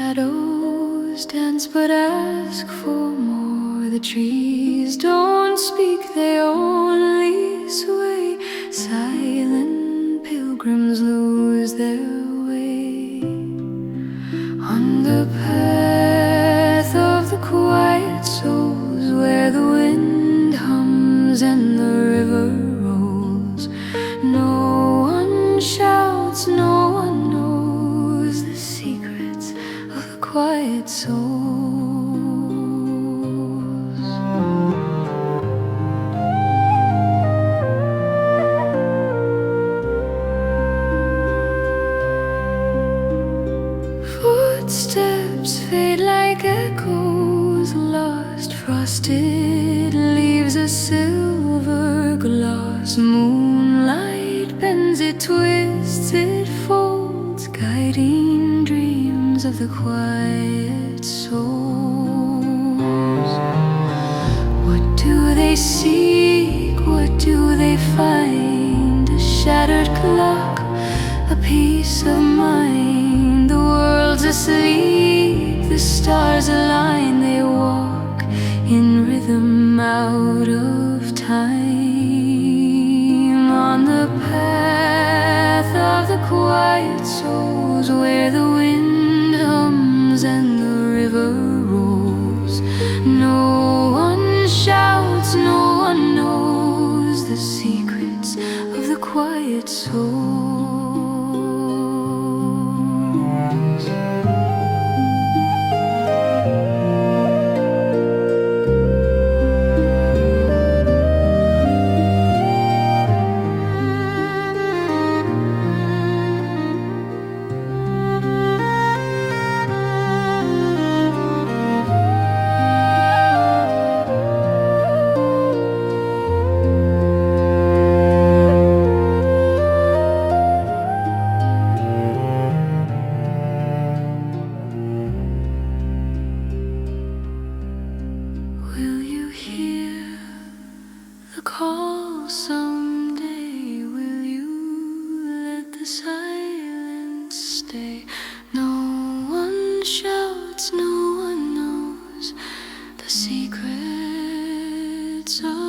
shadows dance but ask for more. The trees don't speak, they only sway. Silent pilgrims lose their way on the path of the quiet souls, where the wind hums and the river rolls. No one shouts, no one knows the secrets of the quiet souls. Footsteps fade like echoes lost. Frosted leaves a silver gloss. Moonlight bends, it twists, it folds, guiding dreams of the quiet souls. What do they seek? What do they find? A shattered clock, a peace of mind. The world's asleep, the stars align. They walk in rhythm out of time, on the path of the quiet souls, where the wind hums and the river rolls. No one shouts, no one knows the secrets of the quiet souls. Will you hear the call someday? Will you let the silence stay? No one shouts, no one knows the secrets of